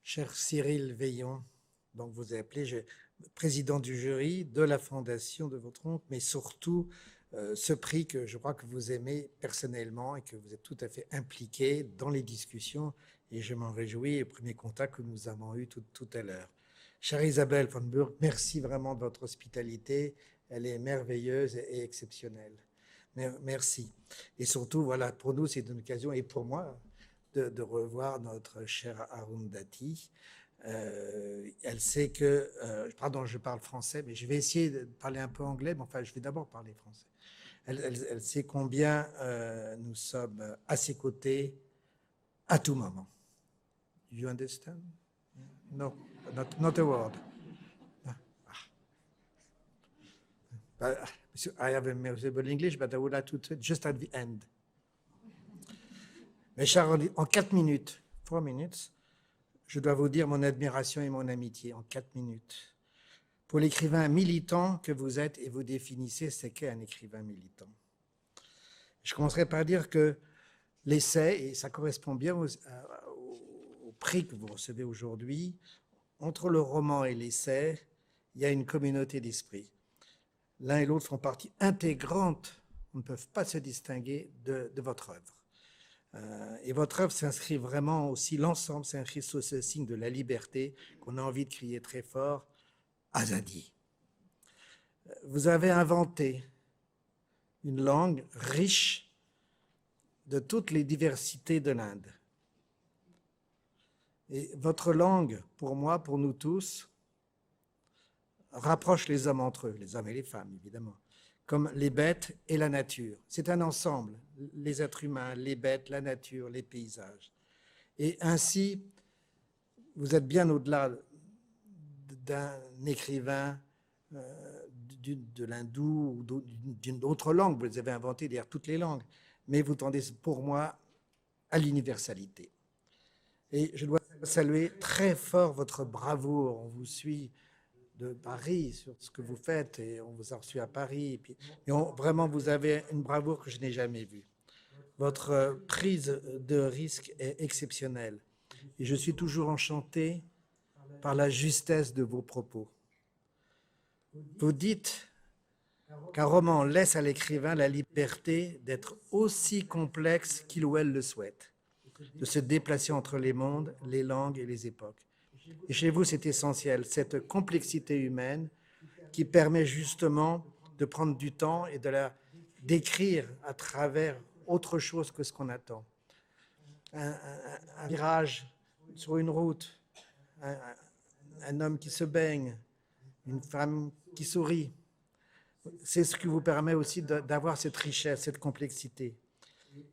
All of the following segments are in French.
Cher Cyril Veillon, donc vous êtes appelé président du jury de la fondation de votre oncle, mais surtout ce prix que je crois que vous aimez personnellement et que vous êtes tout à fait impliqué dans les discussions, et je m'en réjouis au premier contact que nous avons eu tout à l'heure. Chère Isabelle von Burg, merci vraiment de votre hospitalité, elle est merveilleuse et exceptionnelle. Merci. Et surtout, voilà, pour nous, c'est une occasion, et pour moi, de revoir notre chère Arundhati. Elle sait que, pardon, je parle français, mais je vais essayer de parler un peu anglais, mais enfin, je vais d'abord parler français. Elle sait combien nous sommes à ses côtés à tout moment. You understand? No, not a word. I have a miserable English, but I would like to just at the end. Mais chers, en 4 minutes, 4 minutes, je dois vous dire mon admiration et mon amitié en 4 minutes. Pour l'écrivain militant que vous êtes, et vous définissez ce qu'est un écrivain militant. Je commencerai par dire que l'essai, et ça correspond bien au prix que vous recevez aujourd'hui, entre le roman et l'essai, il y a une communauté d'esprit. L'un et l'autre font partie intégrante, on ne peut pas se distinguer de votre œuvre. Et votre œuvre s'inscrit vraiment aussi, l'ensemble s'inscrit sous ce signe de la liberté qu'on a envie de crier très fort, Azadi. Vous avez inventé une langue riche de toutes les diversités de l'Inde. Et votre langue, pour moi, pour nous tous, rapproche les hommes entre eux, les hommes et les femmes, évidemment, comme les bêtes et la nature. C'est un ensemble, les êtres humains, les bêtes, la nature, les paysages. Et ainsi, vous êtes bien au-delà d'un écrivain de l'hindou ou d'une autre langue. Vous avez inventé d'ailleurs toutes les langues, mais vous tendez pour moi à l'universalité. Et je dois saluer très fort votre bravoure. On vous suit de Paris sur ce que vous faites et on vous a reçu à Paris. Et vraiment, vous avez une bravoure que je n'ai jamais vue. Votre prise de risque est exceptionnelle. Et je suis toujours enchanté par la justesse de vos propos. Vous dites qu'un roman laisse à l'écrivain la liberté d'être aussi complexe qu'il ou elle le souhaite, de se déplacer entre les mondes, les langues et les époques. Et chez vous, c'est essentiel, cette complexité humaine qui permet justement de prendre du temps et de la décrire à travers autre chose que ce qu'on attend. Un virage sur une route, un homme qui se baigne, une femme qui sourit. C'est ce qui vous permet aussi d'avoir cette richesse, cette complexité.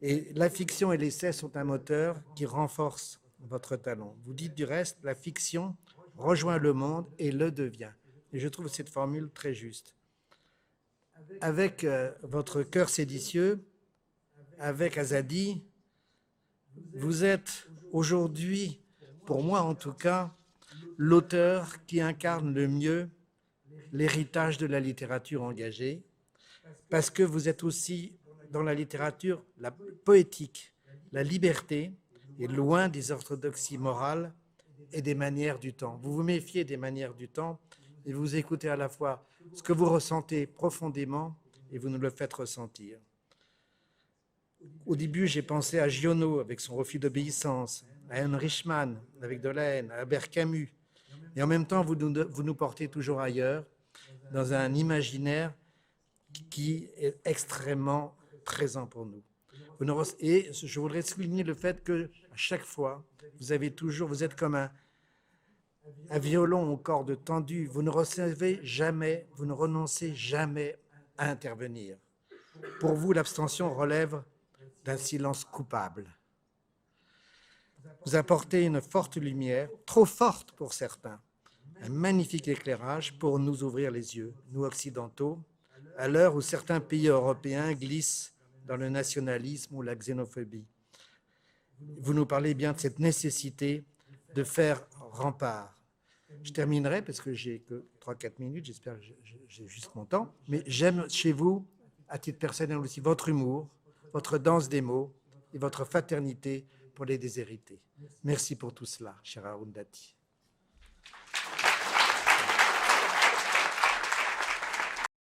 Et la fiction et l'essai sont un moteur qui renforce votre talent. Vous dites du reste, la fiction rejoint le monde et le devient. Et je trouve cette formule très juste. Avec votre cœur séditieux, avec Azadi, vous êtes aujourd'hui, pour moi en tout cas, l'auteur qui incarne le mieux l'héritage de la littérature engagée, parce que vous êtes aussi dans la littérature la poétique, la liberté, et loin des orthodoxies morales et des manières du temps. Vous vous méfiez des manières du temps et vous écoutez à la fois ce que vous ressentez profondément et vous nous le faites ressentir. Au début, j'ai pensé à Giono avec son refus d'obéissance, à Heinrich Mann avec de la haine, à Albert Camus. Et en même temps, vous nous portez toujours ailleurs, dans un imaginaire qui est extrêmement présent pour nous. Et je voudrais souligner le fait que à chaque fois, vous êtes comme un violon aux cordes tendues. Vous ne renoncez jamais à intervenir. Pour vous, l'abstention relève d'un silence coupable. Vous apportez une forte lumière, trop forte pour certains, un magnifique éclairage pour nous ouvrir les yeux, nous occidentaux, à l'heure où certains pays européens glissent dans le nationalisme ou la xénophobie. Vous nous parlez bien de cette nécessité de faire rempart. Je terminerai, parce que j'ai que 3-4 minutes, j'espère que j'ai juste mon temps, mais j'aime chez vous, à titre personnel aussi, votre humour, votre danse des mots et votre fraternité pour les déshérités. Merci pour tout cela, cher Arundhati.